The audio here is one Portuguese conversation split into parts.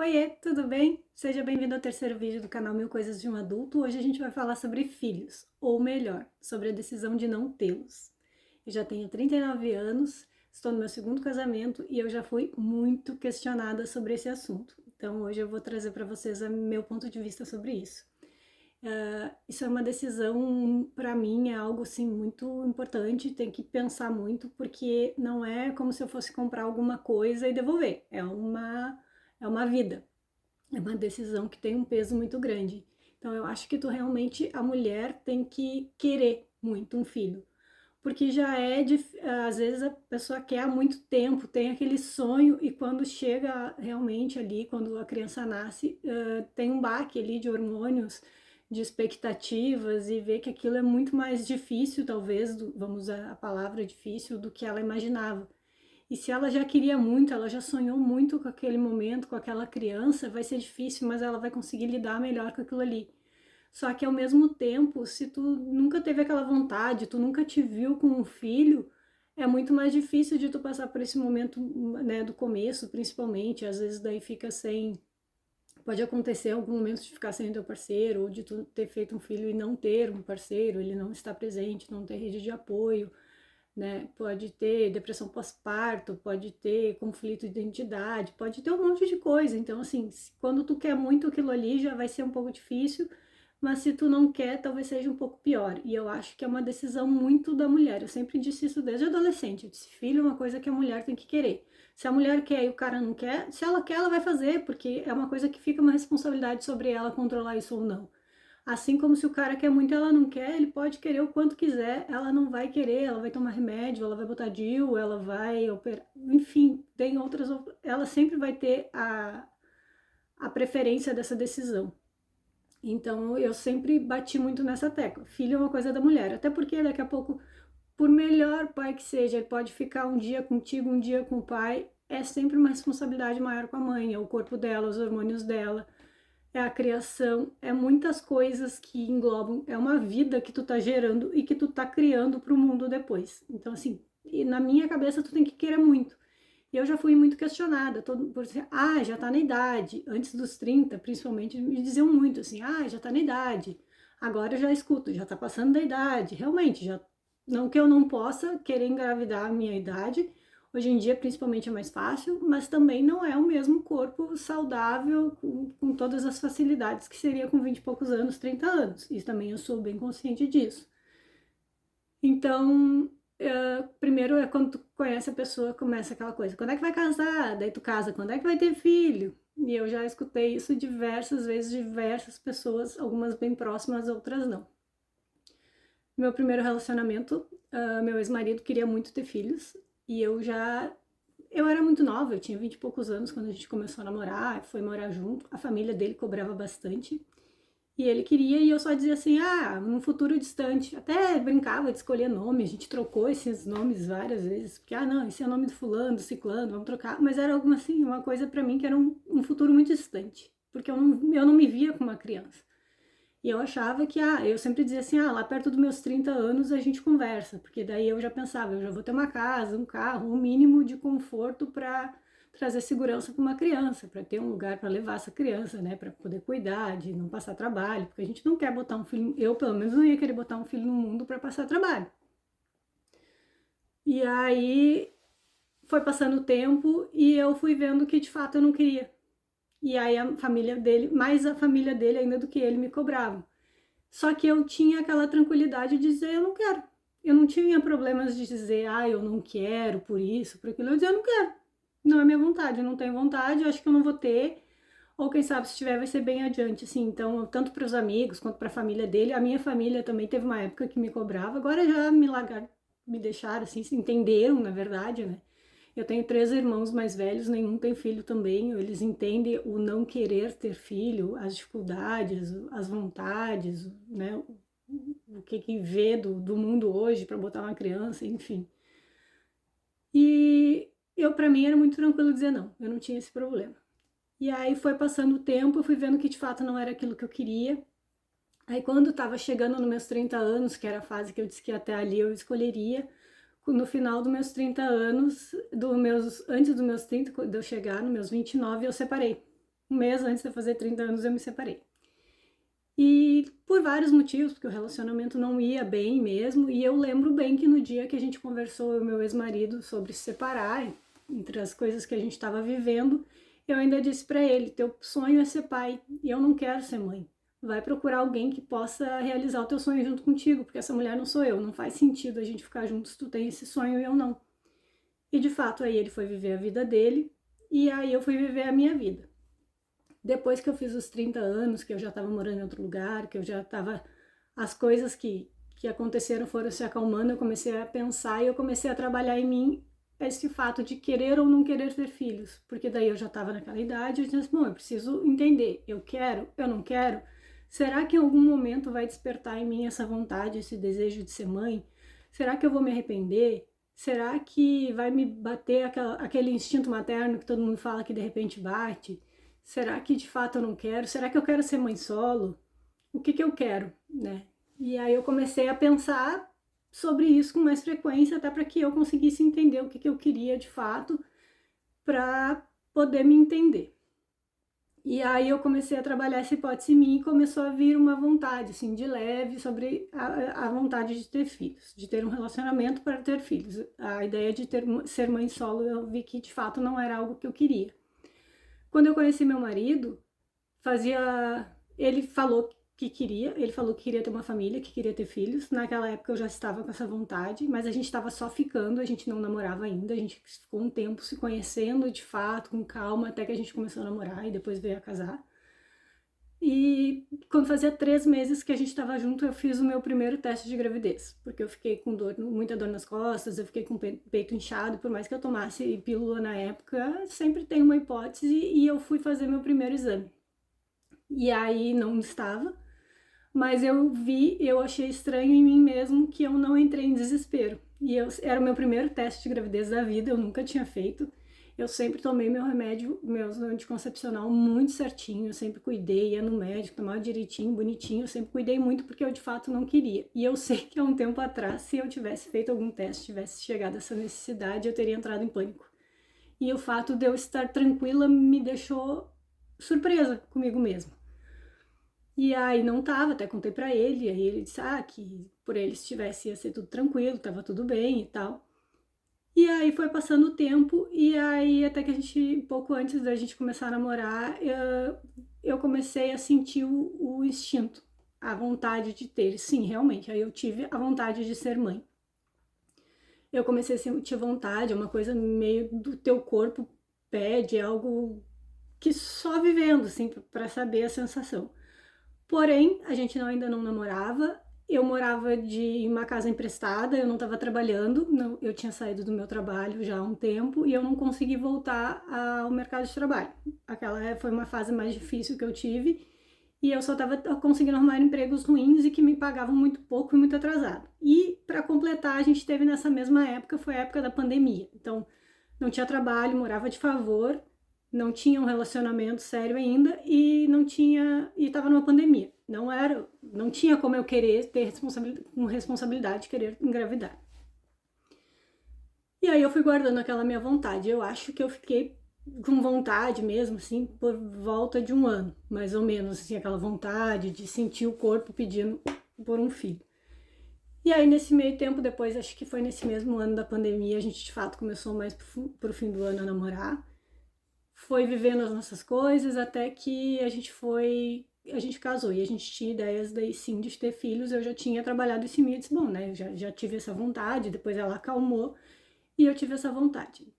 Oiê, tudo bem? Seja bem-vindo ao terceiro vídeo do canal Mil Coisas de um Adulto. Hoje a gente vai falar sobre filhos, ou melhor, sobre a decisão de não tê-los. Eu já tenho 39 anos, estou no meu segundo casamento e eu já fui muito questionada sobre esse assunto. Então hoje eu vou trazer para vocês o meu ponto de vista sobre isso. Isso é uma decisão, para mim, é algo assim muito importante, tem que pensar muito, porque não é como se eu fosse comprar alguma coisa e devolver, é uma vida. É uma decisão que tem um peso muito grande. Então eu acho que tu realmente, a mulher tem que querer muito um filho. Porque já às vezes a pessoa quer há muito tempo, tem aquele sonho e quando chega realmente ali, quando a criança nasce, tem um baque ali de hormônios, de expectativas e vê que aquilo é muito mais difícil, talvez, vamos usar a palavra difícil, do que ela imaginava. E se ela já queria muito, ela já sonhou muito com aquele momento, com aquela criança, vai ser difícil, mas ela vai conseguir lidar melhor com aquilo ali. Só que ao mesmo tempo, se tu nunca teve aquela vontade, tu nunca te viu com um filho, é muito mais difícil de tu passar por esse momento, né, do começo, principalmente. Às vezes daí fica sem. Pode acontecer em algum momento de ficar sem teu parceiro, ou de tu ter feito um filho e não ter um parceiro, ele não estar presente, não ter rede de apoio, né? Pode ter depressão pós-parto, pode ter conflito de identidade, pode ter um monte de coisa. Então, assim, quando tu quer muito aquilo ali, já vai ser um pouco difícil, mas se tu não quer, talvez seja um pouco pior. E eu acho que é uma decisão muito da mulher. Eu sempre disse isso desde adolescente. Eu disse, filho, é uma coisa que a mulher tem que querer. Se a mulher quer e o cara não quer, se ela quer, ela vai fazer, porque é uma coisa que fica uma responsabilidade sobre ela controlar isso ou não. Assim como se o cara quer muito e ela não quer, ele pode querer o quanto quiser, ela não vai querer, ela vai tomar remédio, ela vai botar DIU, ela vai operar, enfim, tem outras, ela sempre vai ter a preferência dessa decisão. Então eu sempre bati muito nessa tecla. Filho é uma coisa da mulher, até porque daqui a pouco, por melhor pai que seja, ele pode ficar um dia contigo, um dia com o pai, é sempre uma responsabilidade maior com a mãe, é o corpo dela, os hormônios dela, é a criação, é muitas coisas que englobam, é uma vida que tu tá gerando e que tu tá criando pro mundo depois. Então, assim, e na minha cabeça tu tem que querer muito. E eu já fui muito questionada, por dizer, já tá na idade, antes dos 30, principalmente, me diziam muito assim, já tá na idade. Agora eu já escuto, já tá passando da idade. Realmente, já não que eu não possa querer engravidar a minha idade, hoje em dia principalmente é mais fácil, mas também não é o mesmo corpo saudável, com todas as facilidades que seria com 20 e poucos anos, 30 anos. Isso também eu sou bem consciente disso. Então, primeiro é quando tu conhece a pessoa, começa aquela coisa, quando é que vai casar? Daí tu casa, quando é que vai ter filho? E eu já escutei isso diversas vezes, diversas pessoas, algumas bem próximas, outras não. Meu primeiro relacionamento, meu ex-marido queria muito ter filhos, e eu era muito nova, eu tinha 20 e poucos anos quando a gente começou a namorar, foi morar junto, a família dele cobrava bastante, e ele queria, e eu só dizia assim, num futuro distante. Até brincava de escolher nome, a gente trocou esses nomes várias vezes, porque, não, esse é o nome do fulano, do ciclano, vamos trocar. Mas era alguma assim, uma coisa pra mim que era um futuro muito distante, porque eu não me via como uma criança. E eu achava que, eu sempre dizia assim, lá perto dos meus 30 anos a gente conversa, porque daí eu já pensava, eu já vou ter uma casa, um carro, um mínimo de conforto para trazer segurança para uma criança, para ter um lugar para levar essa criança, né, para poder cuidar, de não passar trabalho, porque a gente não quer botar um filho, eu pelo menos não ia querer botar um filho no mundo para passar trabalho. E aí foi passando o tempo e eu fui vendo que de fato eu não queria. E aí a família dele, mais a família dele ainda do que ele, me cobrava. Só que eu tinha aquela tranquilidade de dizer, eu não quero. Eu não tinha problemas de dizer, eu não quero por isso, por aquilo. Eu dizia, eu não quero. Não é minha vontade, eu não tenho vontade, eu acho que eu não vou ter. Ou quem sabe, se tiver, vai ser bem adiante, assim. Então, tanto para os amigos quanto para a família dele. A minha família também teve uma época que me cobrava. Agora já me deixaram, assim, se entenderam, na verdade, né? Eu tenho 3 irmãos mais velhos, nenhum tem filho também. Eles entendem o não querer ter filho, as dificuldades, as vontades, né? O que vê do mundo hoje para botar uma criança, enfim. E para mim, era muito tranquilo dizer não, eu não tinha esse problema. E aí foi passando o tempo, eu fui vendo que de fato não era aquilo que eu queria. Aí quando estava chegando nos meus 30 anos, que era a fase que eu disse que até ali eu escolheria, no final dos meus 30 anos, antes dos meus 30, de eu chegar nos meus 29, eu separei. um mês antes de eu fazer 30 anos, eu me separei. E por vários motivos, porque o relacionamento não ia bem mesmo, e eu lembro bem que no dia que a gente conversou, eu e meu ex-marido, sobre se separar, entre as coisas que a gente estava vivendo, eu ainda disse para ele, teu sonho é ser pai, e eu não quero ser mãe. Vai procurar alguém que possa realizar o teu sonho junto contigo, porque essa mulher não sou eu, não faz sentido a gente ficar juntos, tu tem esse sonho e eu não. E de fato aí ele foi viver a vida dele, e aí eu fui viver a minha vida. Depois que eu fiz os 30 anos, que eu já estava morando em outro lugar, que eu já estava... As coisas que aconteceram foram se acalmando, eu comecei a pensar e eu comecei a trabalhar em mim esse fato de querer ou não querer ter filhos. Porque daí eu já estava naquela idade, eu disse, bom, eu preciso entender, eu quero, eu não quero? Será que em algum momento vai despertar em mim essa vontade, esse desejo de ser mãe? Será que eu vou me arrepender? Será que vai me bater aquele instinto materno que todo mundo fala que de repente bate? Será que de fato eu não quero? Será que eu quero ser mãe solo? O que eu quero, né? E aí eu comecei a pensar sobre isso com mais frequência, até para que eu conseguisse entender o que eu queria de fato, para poder me entender. E aí eu comecei a trabalhar essa hipótese em mim e começou a vir uma vontade, assim, de leve sobre a vontade de ter filhos, de ter um relacionamento para ter filhos. A ideia de ser mãe solo, eu vi que de fato não era algo que eu queria. Quando eu conheci meu marido, ele falou que queria ter uma família, que queria ter filhos. Naquela época eu já estava com essa vontade, mas a gente estava só ficando, a gente não namorava ainda, a gente ficou um tempo se conhecendo de fato, com calma, até que a gente começou a namorar e depois veio a casar. E quando fazia 3 meses que a gente estava junto, eu fiz o meu primeiro teste de gravidez, porque eu fiquei com muita dor nas costas, eu fiquei com o peito inchado, por mais que eu tomasse pílula na época, sempre tem uma hipótese, e eu fui fazer meu primeiro exame. E aí não estava, mas eu achei estranho em mim mesmo que eu não entrei em desespero. Era o meu primeiro teste de gravidez da vida, eu nunca tinha feito. Eu sempre tomei meu anticoncepcional muito certinho, eu sempre cuidei, ia no médico, tomava direitinho, bonitinho, eu sempre cuidei muito porque eu de fato não queria. E eu sei que há um tempo atrás, se eu tivesse feito algum teste, tivesse chegado a essa necessidade, eu teria entrado em pânico. E o fato de eu estar tranquila me deixou surpresa comigo mesma. E aí não tava, até contei pra ele, aí ele disse, que por ele se tivesse ia ser tudo tranquilo, tava tudo bem e tal. E aí foi passando o tempo, e aí até que a gente, pouco antes da gente começar a namorar, eu comecei a sentir o instinto, a vontade de ter. Sim, realmente, aí eu tive a vontade de ser mãe. Eu comecei a sentir vontade, é uma coisa meio do teu corpo pede, é algo que só vivendo, assim, pra saber a sensação. Porém, a gente ainda não namorava, eu morava em uma casa emprestada, eu não estava trabalhando, eu tinha saído do meu trabalho já há um tempo e eu não consegui voltar ao mercado de trabalho. Aquela foi uma fase mais difícil que eu tive e eu só estava conseguindo arrumar empregos ruins e que me pagavam muito pouco e muito atrasado. E para completar, a gente teve nessa mesma época, foi a época da pandemia. Então, não tinha trabalho, morava de favor, não tinha um relacionamento sério ainda e estava numa pandemia. Não tinha como eu querer ter responsabilidade de querer engravidar. E aí eu fui guardando aquela minha vontade. Eu acho que eu fiquei com vontade mesmo, assim, por volta de 1 ano, mais ou menos, assim, aquela vontade de sentir o corpo pedindo por um filho. E aí, nesse meio tempo, depois, acho que foi nesse mesmo ano da pandemia, a gente de fato começou mais pro fim do ano a namorar. Foi vivendo as nossas coisas até que a gente casou e a gente tinha ideias daí sim de ter filhos. Eu já tinha trabalhado esse mito, bom, né? Eu já tive essa vontade, depois ela acalmou e eu tive essa vontade.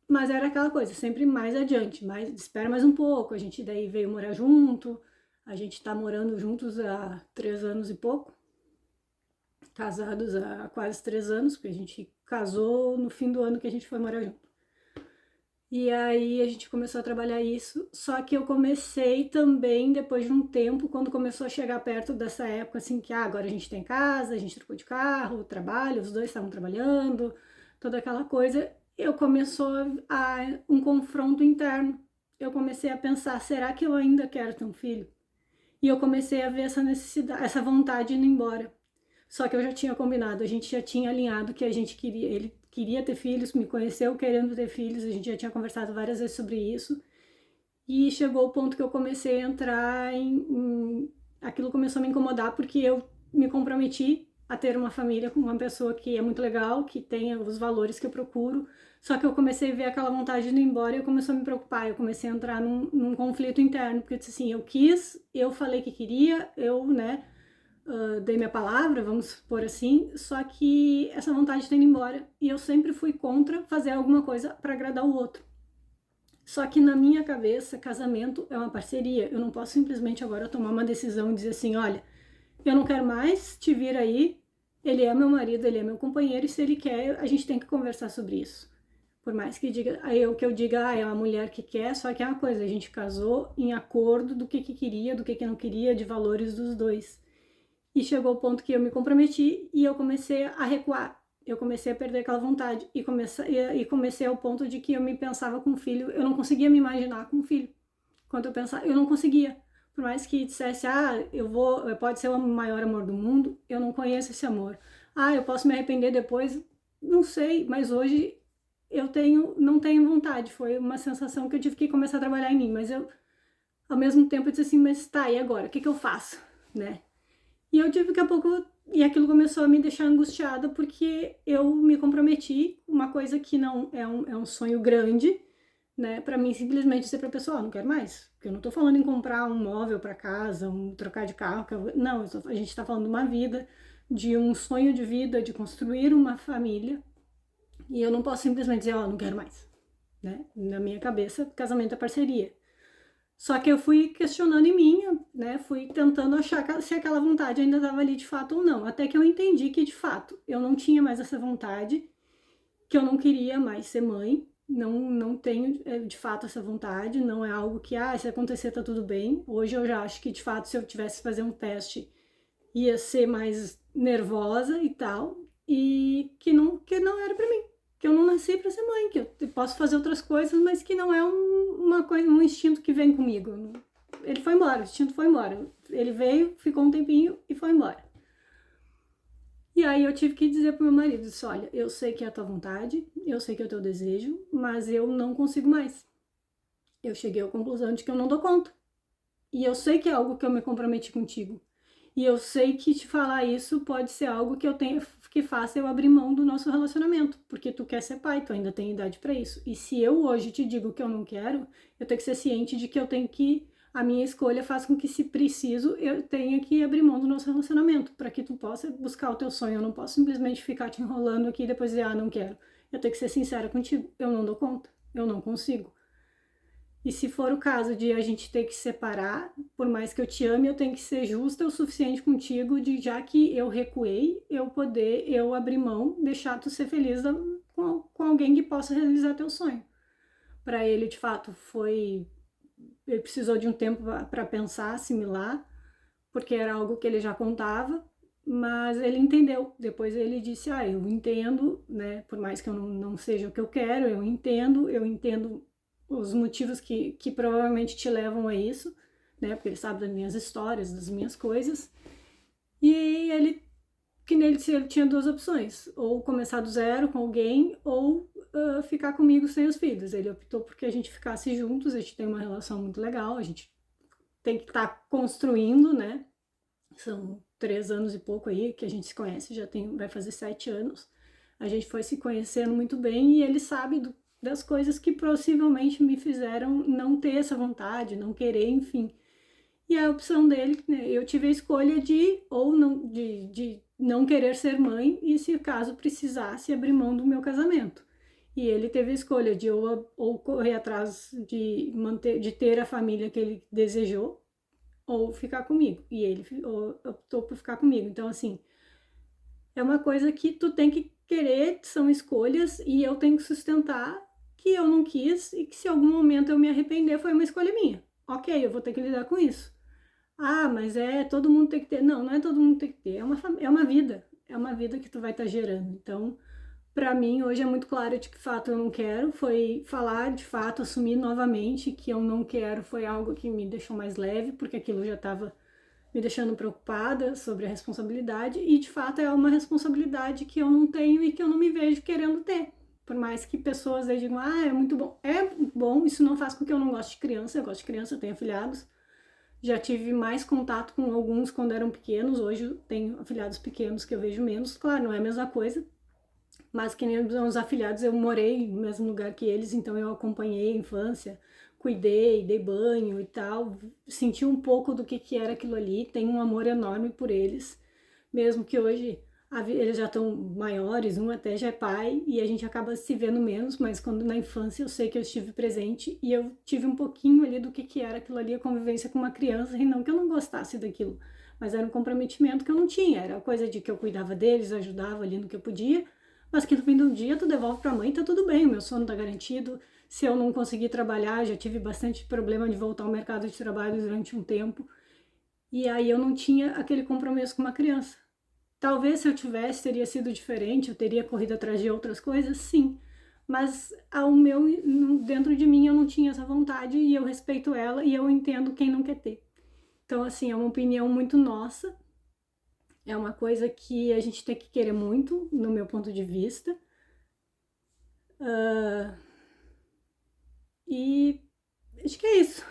Mas era aquela coisa, sempre mais adiante, espera mais um pouco. A gente daí veio morar junto, a gente tá morando juntos há 3 anos e pouco, casados há quase 3 anos, porque a gente casou no fim do ano que a gente foi morar junto. E aí a gente começou a trabalhar isso, só que eu comecei também depois de um tempo, quando começou a chegar perto dessa época, assim, que agora a gente tem casa, a gente trocou de carro, trabalho, os dois estavam trabalhando, toda aquela coisa, eu começou um confronto interno. Eu comecei a pensar, será que eu ainda quero ter um filho? E eu comecei a ver essa necessidade, essa vontade indo embora. Só que eu já tinha combinado, a gente já tinha alinhado que a gente queria, ele queria ter filhos, me conheceu querendo ter filhos, a gente já tinha conversado várias vezes sobre isso. E chegou o ponto que eu comecei a entrar aquilo começou a me incomodar, porque eu me comprometi a ter uma família com uma pessoa que é muito legal, que tenha os valores que eu procuro, só que eu comecei a ver aquela vontade de ir embora e eu comecei a me preocupar, eu comecei a entrar num conflito interno, porque eu disse assim, eu quis, eu falei que queria, eu, né, dei minha palavra, vamos por assim, só que essa vontade está indo embora, e eu sempre fui contra fazer alguma coisa para agradar o outro. Só que na minha cabeça, casamento é uma parceria. Eu não posso simplesmente agora tomar uma decisão e dizer assim, olha, eu não quero mais, te vira aí, ele é meu marido, ele é meu companheiro, e se ele quer, a gente tem que conversar sobre isso. Por mais que diga, aí eu que eu diga, é uma mulher que quer, só que é uma coisa, a gente casou em acordo do que queria, do que não queria, de valores dos dois. E chegou o ponto que eu me comprometi e eu comecei a recuar. Eu comecei a perder aquela vontade e comecei ao ponto de que eu me pensava com um filho, eu não conseguia me imaginar com um filho. Quando eu pensava, eu não conseguia. Por mais que dissesse, pode ser o maior amor do mundo, eu não conheço esse amor. Eu posso me arrepender depois, não sei, mas hoje não tenho vontade. Foi uma sensação que eu tive que começar a trabalhar em mim, mas ao mesmo tempo, eu disse assim, mas tá, e agora? O que eu faço, né? E eu tive daqui a pouco, e aquilo começou a me deixar angustiada, porque eu me comprometi, uma coisa que não é um sonho grande, né, para mim simplesmente dizer para a pessoa, não quero mais, porque eu não tô falando em comprar um móvel para casa, trocar de carro, não, a gente tá falando de uma vida, de um sonho de vida, de construir uma família, e eu não posso simplesmente dizer, não quero mais, né, na minha cabeça, casamento é parceria. Só que eu fui questionando em mim, né? Fui tentando achar se aquela vontade ainda estava ali de fato ou não. Até que eu entendi que de fato eu não tinha mais essa vontade, que eu não queria mais ser mãe. Não tenho de fato essa vontade. Não é algo que, se acontecer tá tudo bem. Hoje eu já acho que de fato se eu tivesse que fazer um teste ia ser mais nervosa e tal. E que não era para mim, que eu não nasci para ser mãe, que eu posso fazer outras coisas, mas que não é uma coisa, um instinto que vem comigo. Ele foi embora, o instinto foi embora. Ele veio, ficou um tempinho e foi embora. E aí eu tive que dizer pro meu marido, disse, olha, eu sei que é a tua vontade, eu sei que é o teu desejo, mas eu não consigo mais. Eu cheguei à conclusão de que eu não dou conta. E eu sei que é algo que eu me comprometi contigo. E eu sei que te falar isso pode ser algo que eu tenho que faça eu abrir mão do nosso relacionamento, porque tu quer ser pai, tu ainda tem idade para isso. E se eu hoje te digo que eu não quero, eu tenho que ser ciente de que eu tenho que a minha escolha faz com que, se preciso, eu tenha que abrir mão do nosso relacionamento, para que tu possa buscar o teu sonho. Eu não posso simplesmente ficar te enrolando aqui e depois dizer, não quero. Eu tenho que ser sincera contigo, eu não dou conta, eu não consigo. E se for o caso de a gente ter que separar, por mais que eu te ame, eu tenho que ser justa o suficiente contigo, de já que eu recuei, eu abrir mão, deixar tu ser feliz com alguém que possa realizar teu sonho. Para ele, de fato, ele precisou de um tempo para pensar, assimilar, porque era algo que ele já contava, mas ele entendeu. Depois ele disse, eu entendo, né, por mais que eu não seja o que eu quero, eu entendo os motivos que provavelmente te levam a isso, né? Porque ele sabe das minhas histórias, das minhas coisas. E que nele ele tinha duas opções: ou começar do zero com alguém, ou ficar comigo sem os filhos. Ele optou porque a gente ficasse juntos, a gente tem uma relação muito legal, a gente tem que estar construindo, né? São 3 anos e pouco aí que a gente se conhece, vai fazer 7 anos. A gente foi se conhecendo muito bem e ele sabe das coisas que possivelmente me fizeram não ter essa vontade, não querer, enfim. E a opção dele, né, eu tive a escolha de não querer ser mãe e, se caso precisasse, abrir mão do meu casamento. E ele teve a escolha de ou correr atrás de ter a família que ele desejou, ou ficar comigo. E ele optou por ficar comigo. Então, assim, é uma coisa que tu tem que querer, são escolhas, e eu tenho que sustentar que eu não quis e que, se algum momento eu me arrepender, foi uma escolha minha. Ok, eu vou ter que lidar com isso. Mas todo mundo tem que ter. Não é todo mundo tem que ter. É uma vida. É uma vida que tu vai estar gerando. Então, para mim, hoje é muito claro de que fato eu não quero. Foi falar de fato, assumir novamente que eu não quero, foi algo que me deixou mais leve, porque aquilo já estava me deixando preocupada sobre a responsabilidade, e de fato é uma responsabilidade que eu não tenho e que eu não me vejo querendo ter. Por mais que pessoas aí digam, é muito bom. É bom, isso não faz com que eu não goste de criança. Eu gosto de criança, eu tenho afilhados. Já tive mais contato com alguns quando eram pequenos. Hoje eu tenho afilhados pequenos que eu vejo menos. Claro, não é a mesma coisa. Mas que nem os afilhados, eu morei no mesmo lugar que eles, então eu acompanhei a infância, cuidei, dei banho e tal, senti um pouco do que era aquilo ali, tenho um amor enorme por eles, mesmo que hoje eles já estão maiores, um até já é pai, e a gente acaba se vendo menos, mas quando na infância eu sei que eu estive presente e eu tive um pouquinho ali do que era aquilo ali, a convivência com uma criança, e não que eu não gostasse daquilo, mas era um comprometimento que eu não tinha, era coisa de que eu cuidava deles, ajudava ali no que eu podia, mas que no fim do dia tu devolve pra mãe e tá tudo bem, o meu sono tá garantido. Se eu não conseguir trabalhar, já tive bastante problema de voltar ao mercado de trabalho durante um tempo. E aí eu não tinha aquele compromisso com uma criança. Talvez se eu tivesse, teria sido diferente, eu teria corrido atrás de outras coisas, sim. Mas ao meu, dentro de mim eu não tinha essa vontade e eu respeito ela e eu entendo quem não quer ter. Então, assim, é uma opinião muito nossa, é uma coisa que a gente tem que querer muito, no meu ponto de vista. E acho que é isso.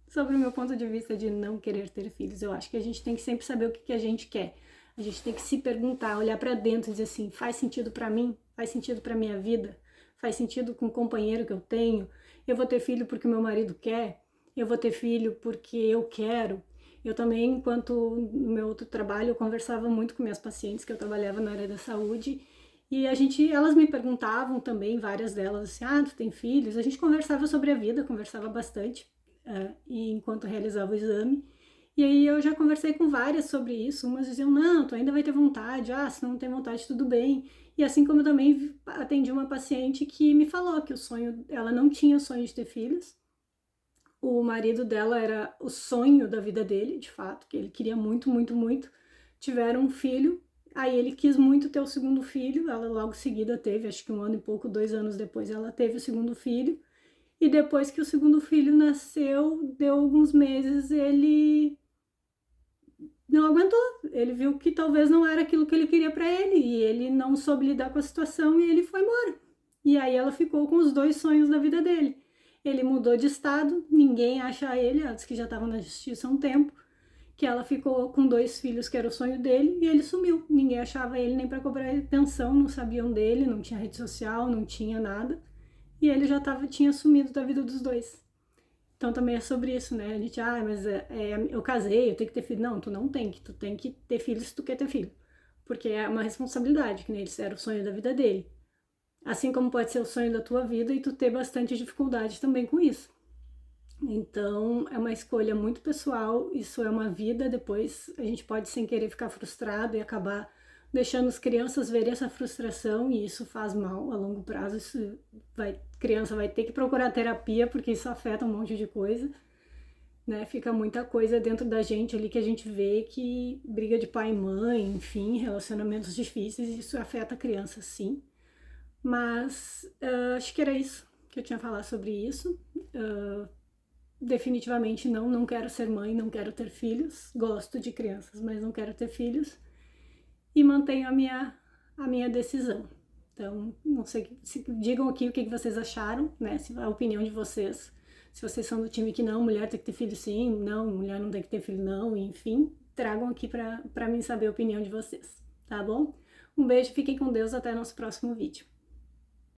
Sobre o meu ponto de vista de não querer ter filhos. Eu acho que a gente tem que sempre saber o que a gente quer. A gente tem que se perguntar, olhar para dentro e dizer assim, faz sentido para mim? Faz sentido para minha vida? Faz sentido com o companheiro que eu tenho? Eu vou ter filho porque o meu marido quer? Eu vou ter filho porque eu quero? Eu também, enquanto no meu outro trabalho, eu conversava muito com minhas pacientes, que eu trabalhava na área da saúde, e elas me perguntavam também, várias delas, assim, tu tem filhos? A gente conversava sobre a vida, conversava bastante, e enquanto realizava o exame. E aí eu já conversei com várias sobre isso, umas diziam, não, tu ainda vai ter vontade, se não tem vontade, tudo bem. E assim como eu também atendi uma paciente que me falou que ela não tinha o sonho de ter filhos, o marido dela era o sonho da vida dele, de fato, que ele queria muito, muito, muito. Tiveram um filho, aí ele quis muito ter o segundo filho, ela logo em seguida teve, acho que 1 ano e pouco, 2 anos depois, ela teve o segundo filho. E depois que o segundo filho nasceu, deu alguns meses, ele não aguentou. Ele viu que talvez não era aquilo que ele queria para ele e ele não soube lidar com a situação e ele foi embora. E aí ela ficou com os 2 sonhos da vida dele. Ele mudou de estado, ninguém acha ele, antes que já estava na justiça há um tempo, que ela ficou com 2 filhos, que era o sonho dele, e ele sumiu. Ninguém achava ele nem para cobrar pensão, não sabiam dele, não tinha rede social, não tinha nada. E ele já tinha sumido da vida dos dois. Então também é sobre isso, né? A gente, mas eu casei, eu tenho que ter filho. Não, tu não tem que, tu tem que ter filho se tu quer ter filho. Porque é uma responsabilidade, que nem ele era o sonho da vida dele. Assim como pode ser o sonho da tua vida e tu ter bastante dificuldade também com isso. Então é uma escolha muito pessoal, isso é uma vida, depois a gente pode sem querer ficar frustrado e acabar deixando as crianças verem essa frustração e isso faz mal a longo prazo, criança vai ter que procurar terapia porque isso afeta um monte de coisa, né? Fica muita coisa dentro da gente ali que a gente vê que briga de pai e mãe, enfim, relacionamentos difíceis, isso afeta a criança sim. Mas acho que era isso que eu tinha a falar sobre isso. Definitivamente não quero ser mãe, não quero ter filhos. Gosto de crianças, mas não quero ter filhos. E mantenho a minha decisão. Então, não sei, digam aqui o que vocês acharam, né? Se a opinião de vocês. Se vocês são do time que não, mulher tem que ter filho sim, não, mulher não tem que ter filho não, enfim. Tragam aqui pra mim saber a opinião de vocês, tá bom? Um beijo, fiquem com Deus, até nosso próximo vídeo.